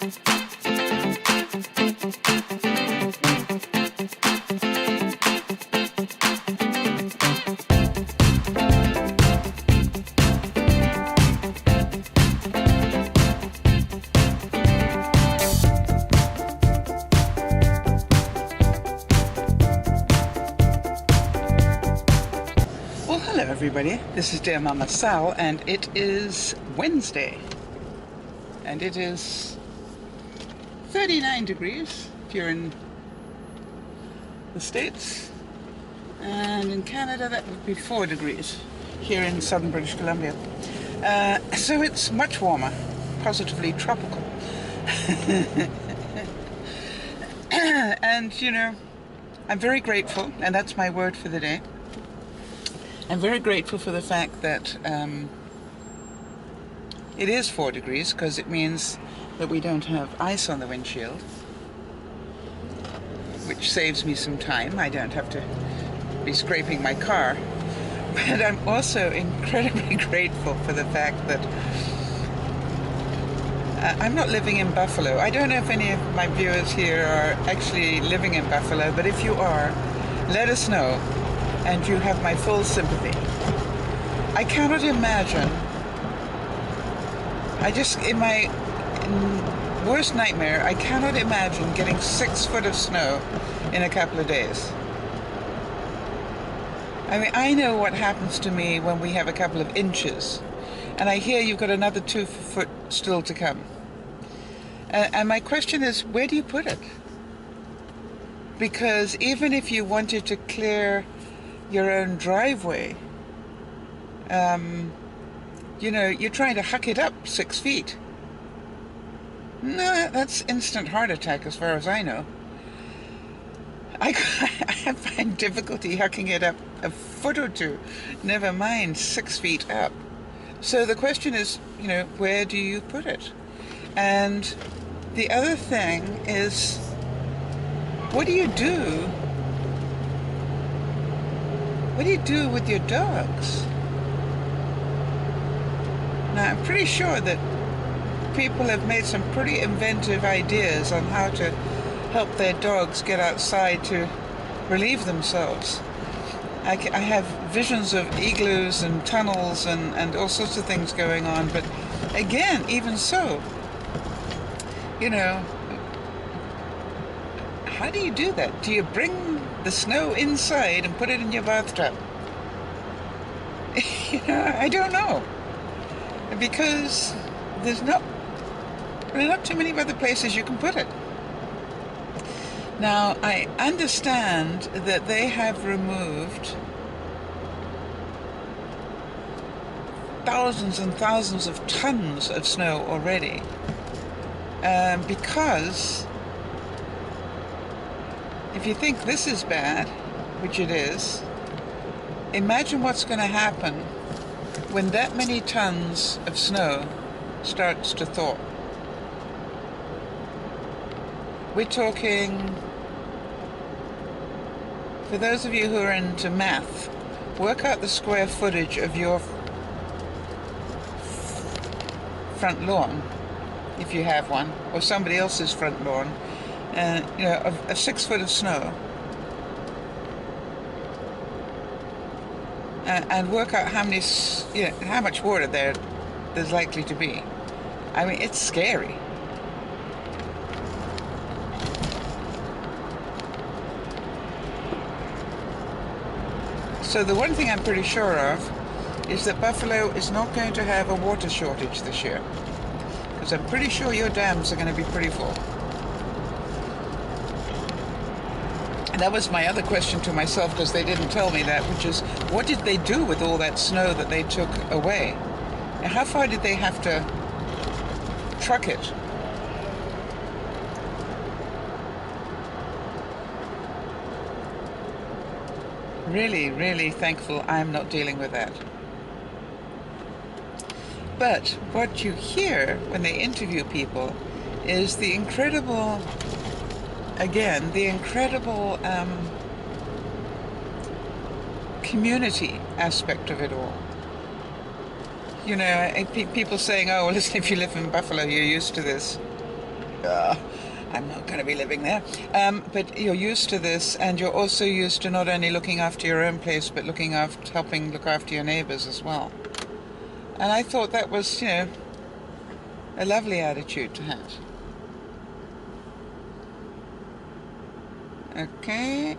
Hello everybody, this is Dear Mama Sal, and it is Wednesday, and it is 39 degrees if you're in the States, and in Canada that would be 4 degrees here in southern British Columbia. So it's much warmer, positively tropical. And you know, I'm very grateful, and that's my word for the day. I'm very grateful for the fact that it is 4 degrees, because it means that we don't have ice on the windshield, which saves me some time. I don't have to be scraping my car. But I'm also incredibly grateful for the fact that I'm not living in Buffalo. I don't know if any of my viewers here are actually living in Buffalo, but if you are, let us know. And you have my full sympathy. I cannot imagine, in my worst nightmare, I cannot imagine getting 6 foot of snow in a couple of days. I mean, I know what happens to me when we have a couple of inches, and I hear you've got another 2 foot still to come. And my question is, where do you put it? Because even if you wanted to clear your own driveway, you know, you're trying to huck it up 6 feet. No, that's instant heart attack as far as I know. I find difficulty hucking it up a foot or two, never mind 6 feet up. So the question is, you know, where do you put it? And the other thing is, what do you do? What do you do with your dogs? Now, I'm pretty sure that people have made some pretty inventive ideas on how to help their dogs get outside to relieve themselves. I have visions of igloos and tunnels and all sorts of things going on, but again, even so, you know, how do you do that? Do you bring the snow inside and put it in your bathtub? You know, I don't know, because there are not too many other places you can put it. Now, I understand that they have removed thousands and thousands of tons of snow already, because if you think this is bad, which it is, imagine what's going to happen when that many tons of snow starts to thaw. We're talking, for those of you who are into math, work out the square footage of your front lawn, if you have one, or somebody else's front lawn, you know, of 6 foot of snow, and work out how many, you know, how much water there's likely to be. I mean, it's scary. So the one thing I'm pretty sure of is that Buffalo is not going to have a water shortage this year, because I'm pretty sure your dams are going to be pretty full. And that was my other question to myself, because they didn't tell me that, which is, what did they do with all that snow that they took away? And how far did they have to truck it? Really, really thankful I'm not dealing with that. But what you hear when they interview people is the incredible, again, the incredible community aspect of it all. You know, people saying, oh, well, listen, if you live in Buffalo, you're used to this. I'm not going to be living there. But you're used to this, and you're also used to not only looking after your own place, but helping look after your neighbors as well. And I thought that was, a lovely attitude to have. Okay.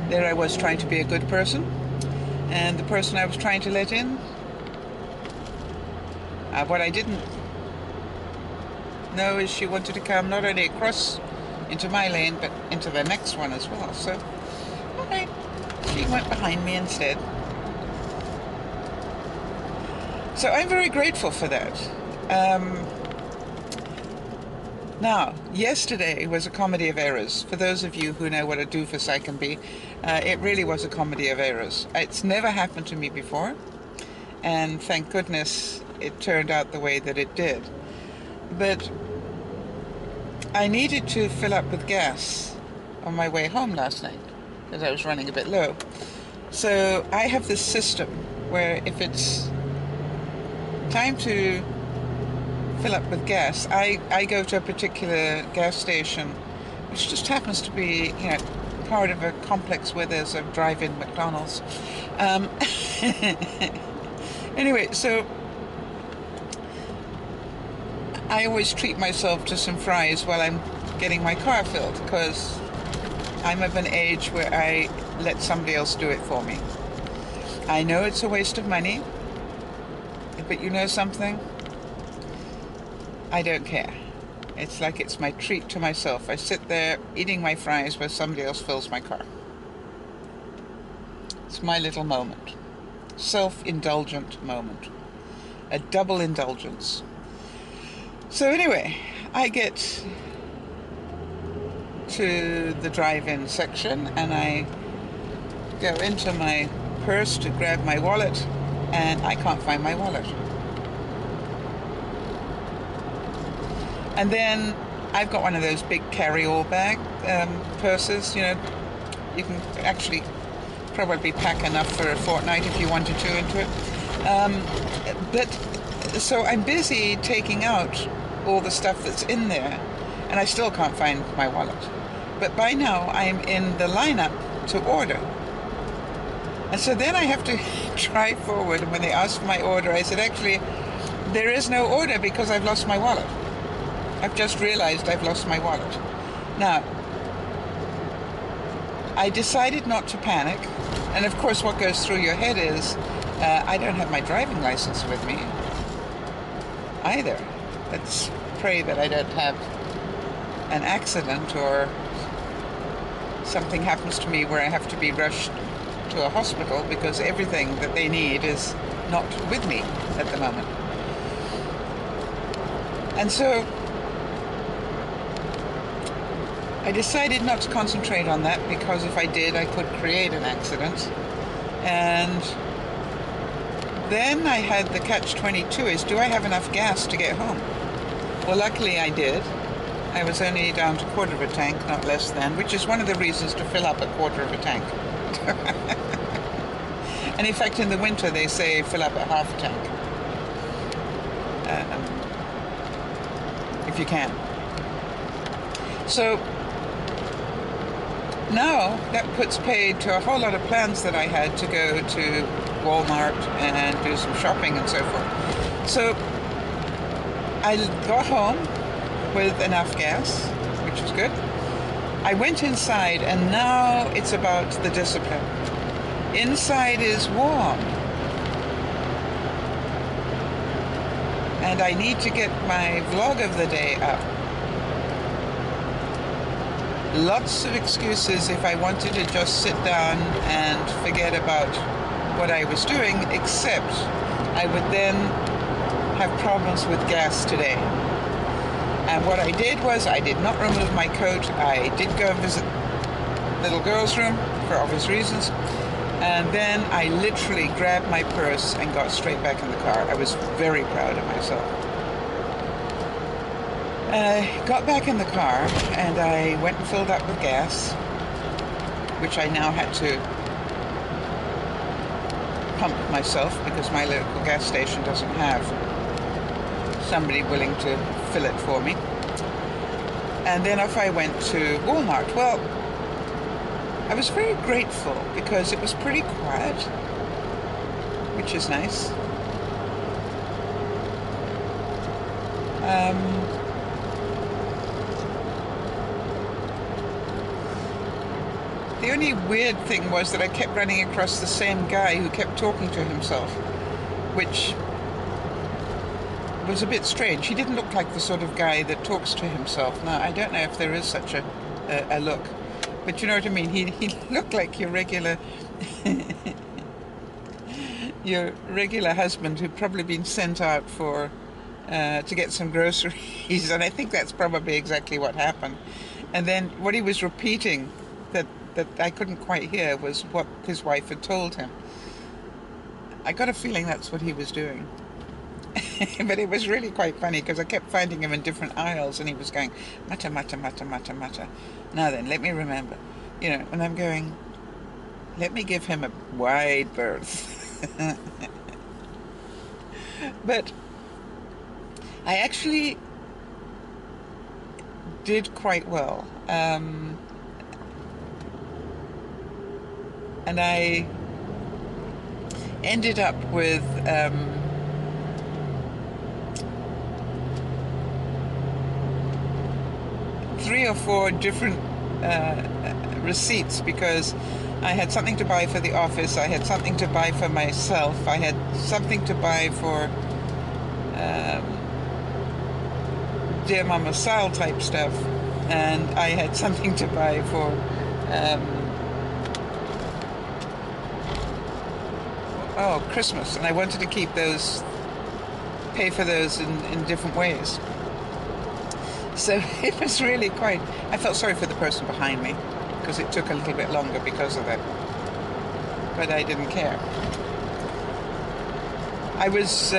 There I was trying to be a good person, and the person I was trying to let in, what I didn't know is she wanted to come not only across into my lane, but into the next one as well. So, alright, she went behind me instead. So I'm very grateful for that. Now, yesterday was a comedy of errors. For those of you who know what a doofus I can be, it really was a comedy of errors. It's never happened to me before, and thank goodness it turned out the way that it did. But I needed to fill up with gas on my way home last night because I was running a bit low. So I have this system where if it's time to fill up with gas, I go to a particular gas station, which just happens to be, part of a complex where there's a drive-in McDonald's. Anyway, so I always treat myself to some fries while I'm getting my car filled, because I'm of an age where I let somebody else do it for me. I know it's a waste of money, but you know something? I don't care. It's like it's my treat to myself. I sit there eating my fries while somebody else fills my car. It's my little moment. Self-indulgent moment. A double indulgence. So anyway, I get to the drive-in section and I go into my purse to grab my wallet, and I can't find my wallet. And then I've got one of those big carry-all bag purses, you can actually probably pack enough for a fortnight if you wanted to into it. So I'm busy taking out all the stuff that's in there, and I still can't find my wallet. But by now I'm in the lineup to order. And so then I have to drive forward, and when they asked for my order, I said, actually, there is no order because I've lost my wallet. I've just realized I've lost my wallet. Now, I decided not to panic, and of course what goes through your head is, I don't have my driving license with me either. Let's pray that I don't have an accident or something happens to me where I have to be rushed to a hospital, because everything that they need is not with me at the moment. And so I decided not to concentrate on that, because if I did, I could create an accident. And then I had the catch-22 is, do I have enough gas to get home? Well, luckily I did. I was only down to a quarter of a tank, not less than, which is one of the reasons to fill up a quarter of a tank. And in fact, in the winter, they say fill up a half tank. If you can. So now that puts paid to a whole lot of plans that I had to go to Walmart and do some shopping and so forth. So I got home with enough gas, which was good. I went inside, and now it's about the discipline. Inside is warm, and I need to get my vlog of the day up. Lots of excuses if I wanted to just sit down and forget about what I was doing, except I would then have problems with gas today. And what I did was, I did not remove my coat. I did go and visit little girl's room for obvious reasons. And then I literally grabbed my purse and got straight back in the car. I was very proud of myself. And I got back in the car and I went and filled up with gas, which I now had to pump myself because my local gas station doesn't have somebody willing to fill it for me. And then off I went to Walmart. Well, I was very grateful because it was pretty quiet, which is nice. The only weird thing was that I kept running across the same guy who kept talking to himself, which was a bit strange. He didn't look like the sort of guy that talks to himself. Now, I don't know if there is such a look, but you know what I mean. He looked like your regular your regular husband who'd probably been sent out for to get some groceries, and I think that's probably exactly what happened. And then what he was repeating that I couldn't quite hear was what his wife had told him. I got a feeling that's what he was doing. But it was really quite funny because I kept finding him in different aisles and he was going, mutter, mutter, mutter, mutter, mutter. Now then, let me remember. You know, and I'm going, let me give him a wide berth. But I actually did quite well. And I ended up with 3 or 4 different receipts, because I had something to buy for the office, I had something to buy for myself, I had something to buy for Dear Mama Sal type stuff, and I had something to buy for Christmas, and I wanted to keep those, pay for those in different ways. So it was really quite, I felt sorry for the person behind me because it took a little bit longer because of that, but I didn't care. I was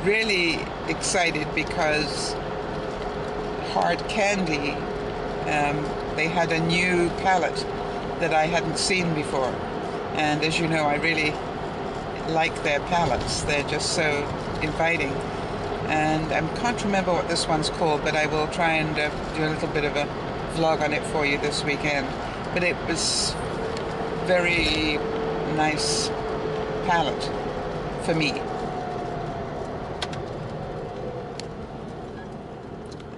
really excited because Hard Candy, they had a new palette that I hadn't seen before, and as you know, I really like their palettes. They're just so inviting, and I can't remember what this one's called, but I will try and do a little bit of a vlog on it for you this weekend. But it was very nice palette for me,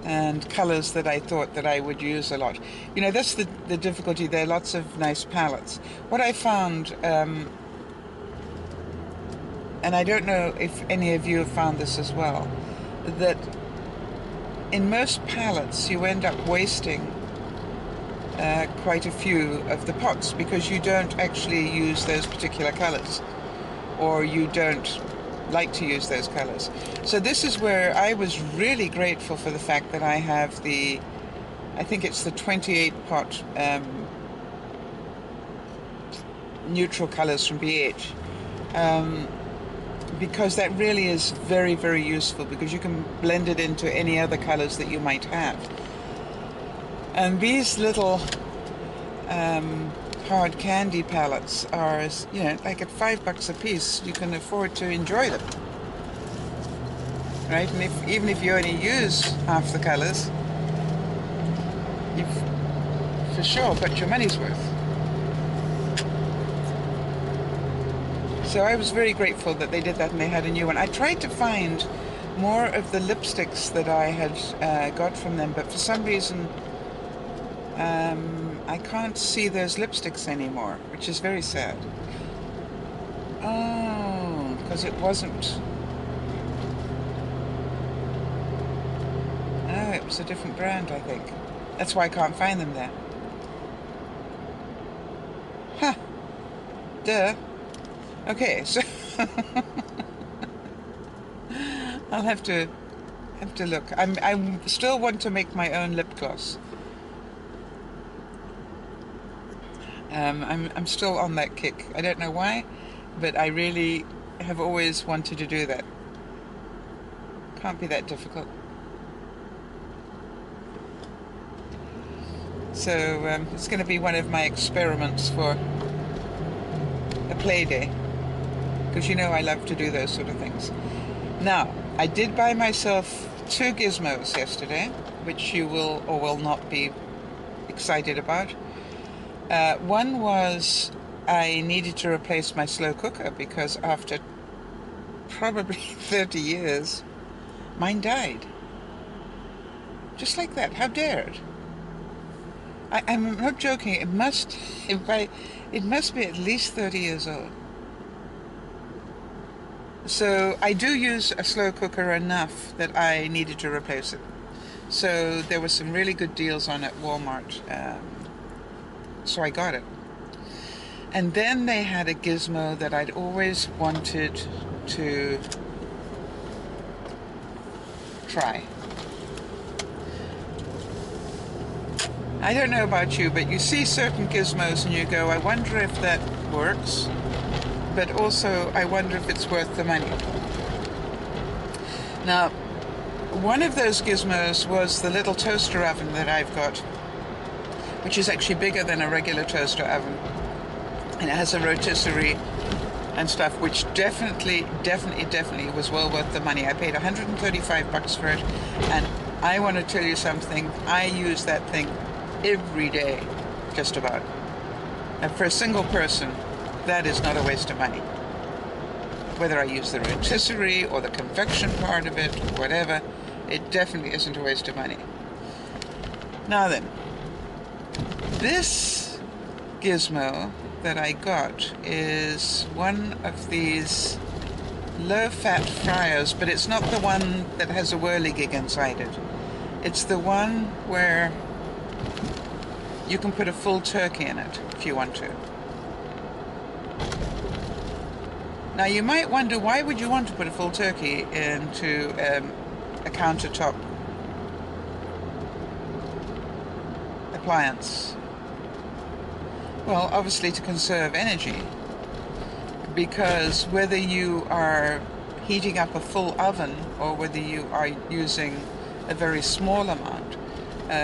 and colors that I thought that I would use a lot. You know, that's the difficulty. There are lots of nice palettes. What I found, and I don't know if any of you have found this as well, that in most palettes you end up wasting quite a few of the pots because you don't actually use those particular colors, or you don't like to use those colors. So this is where I was really grateful for the fact that I have the, I think it's the 28 pot neutral colors from BH. Because that really is very, very useful, because you can blend it into any other colors that you might have. And these little Hard Candy palettes are, you know, like at $5 a piece, you can afford to enjoy them, right? And even if you only use half the colors, you've for sure got your money's worth. So I was very grateful that they did that and they had a new one. I tried to find more of the lipsticks that I had got from them, but for some reason I can't see those lipsticks anymore, which is very sad. Oh, because it wasn't... Oh, it was a different brand, I think. That's why I can't find them there. Huh. Duh. Okay, so I'll have to look. I still want to make my own lip gloss. I'm still on that kick. I don't know why, but I really have always wanted to do that. Can't be that difficult. So it's going to be one of my experiments for a play day. because you know I love to do those sort of things. Now, I did buy myself 2 gizmos yesterday, which you will or will not be excited about. One was I needed to replace my slow cooker because after probably 30 years, mine died. Just like that. How dared? I'm not joking. It must be at least 30 years old. So I do use a slow cooker enough that I needed to replace it. So there were some really good deals on at Walmart. So I got it. And then they had a gizmo that I'd always wanted to try. I don't know about you, but you see certain gizmos and you go, I wonder if that works, but also I wonder if it's worth the money. Now, one of those gizmos was the little toaster oven that I've got, which is actually bigger than a regular toaster oven. And it has a rotisserie and stuff, which definitely was well worth the money. I paid $135 for it, and I want to tell you something. I use that thing every day, just about. And for a single person, that is not a waste of money. Whether I use the rotisserie or the convection part of it, whatever, it definitely isn't a waste of money. Now then, this gizmo that I got is one of these low-fat fryers, but it's not the one that has a whirligig inside it. It's the one where you can put a full turkey in it if you want to. Now you might wonder, why would you want to put a full turkey into a countertop appliance? Well, obviously to conserve energy, because whether you are heating up a full oven or whether you are using a very small amount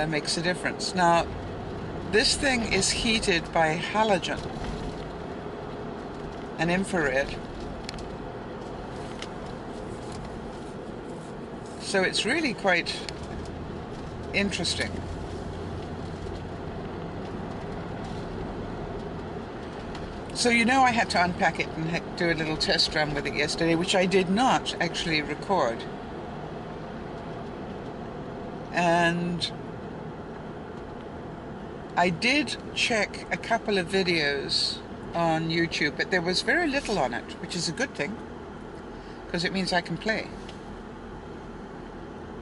makes a difference. Now, this thing is heated by halogen and infrared, so it's really quite interesting. So you know I had to unpack it and do a little test run with it yesterday, which I did not actually record. And I did check a couple of videos on YouTube, but there was very little on it, which is a good thing, because it means I can play.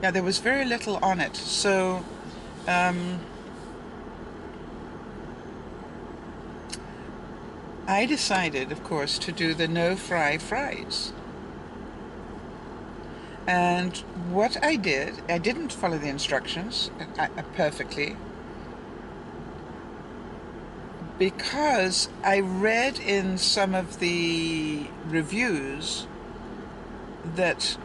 Yeah, there was very little on it, so I decided, of course, to do the no-fry fries. And what I did, I didn't follow the instructions perfectly, because I read in some of the reviews that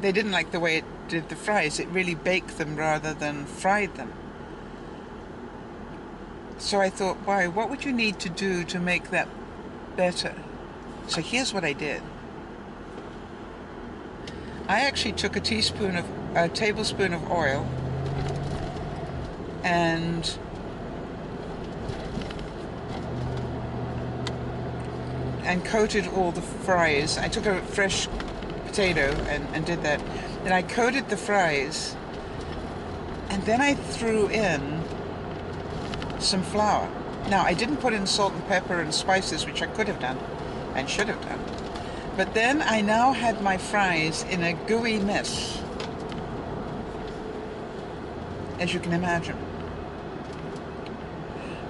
they didn't like the way it did the fries. It really baked them rather than fried them. So I thought, why, what would you need to do to make that better? So here's what I did. I actually took a tablespoon of oil and coated all the fries. I took a fresh potato and did that. Then I coated the fries, and then I threw in some flour. Now, I didn't put in salt and pepper and spices, which I could have done and should have done. But then I now had my fries in a gooey mess, as you can imagine.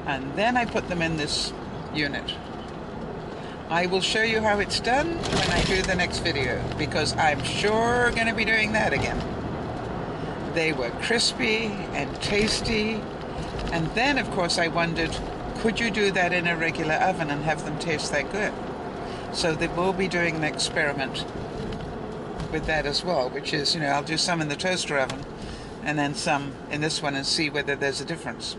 And then I put them in this unit. I will show you how it's done when I do the next video, because I'm sure going to be doing that again. They were crispy and tasty. And then, of course, I wondered, could you do that in a regular oven and have them taste that good? So they will be doing an experiment with that as well, which is, you know, I'll do some in the toaster oven and then some in this one and see whether there's a difference.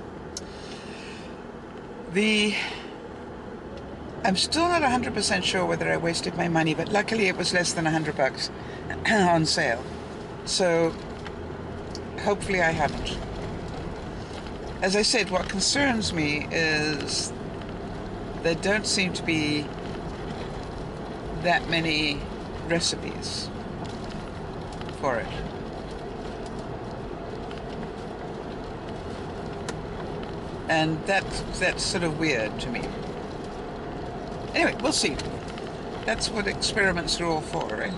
The I'm still not 100% sure whether I wasted my money, but luckily it was less than $100 on sale. So hopefully I haven't. As I said, what concerns me is there don't seem to be that many recipes for it. And that's sort of weird to me. Anyway, we'll see. That's what experiments are all for, right?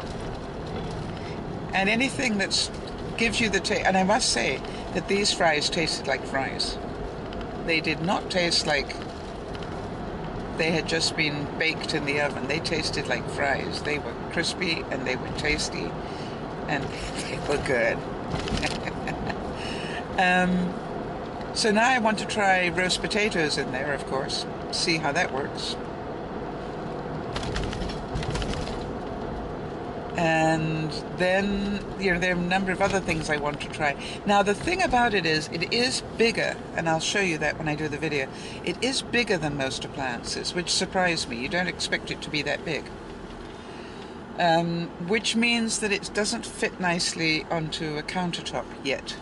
And anything that gives you the taste, and I must say that these fries tasted like fries. They did not taste like they had just been baked in the oven. They tasted like fries. They were crispy and they were tasty and they were good. So now I want to try roast potatoes in there, of course, see how that works. And then, you know, there are a number of other things I want to try. Now, the thing about it is bigger, and I'll show you that when I do the video. It is bigger than most appliances, which surprised me. You don't expect it to be that big. Which means that it doesn't fit nicely onto a countertop yet.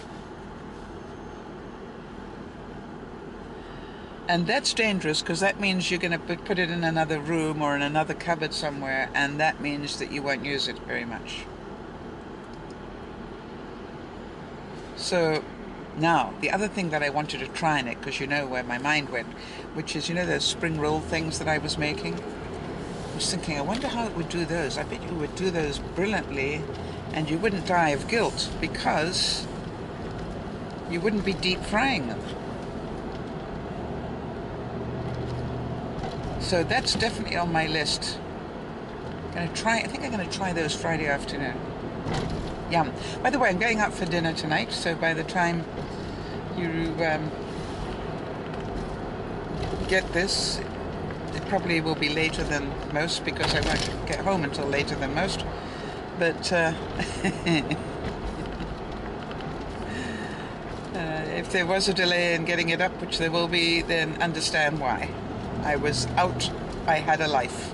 And that's dangerous, because that means you're going to put it in another room or in another cupboard somewhere, and that means that you won't use it very much. So now, the other thing that I wanted to try in it, because you know where my mind went, which is, you know, those spring roll things that I was making? I was thinking, I wonder how it would do those. I bet you would do those brilliantly, and you wouldn't die of guilt, because you wouldn't be deep frying them. So that's definitely on my list. I think I'm going to try those Friday afternoon. Yum. By the way, I'm going out for dinner tonight, so by the time you get this, it probably will be later than most, because I won't get home until later than most. But if there was a delay in getting it up, which there will be, then understand why. I was out, I had a life.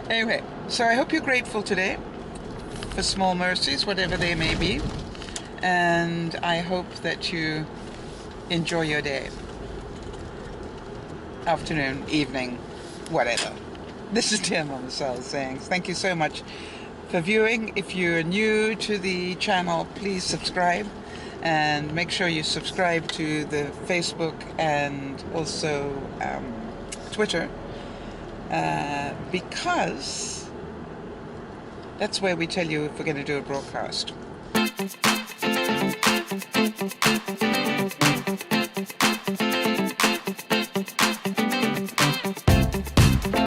Anyway, so I hope you're grateful today for small mercies, whatever they may be. And I hope that you enjoy your day. Afternoon, evening, whatever. This is Dear Mama Sal saying thank you so much for viewing. If you're new to the channel, please subscribe. And make sure you subscribe to the Facebook and also Twitter, because that's where we tell you if we're going to do a broadcast.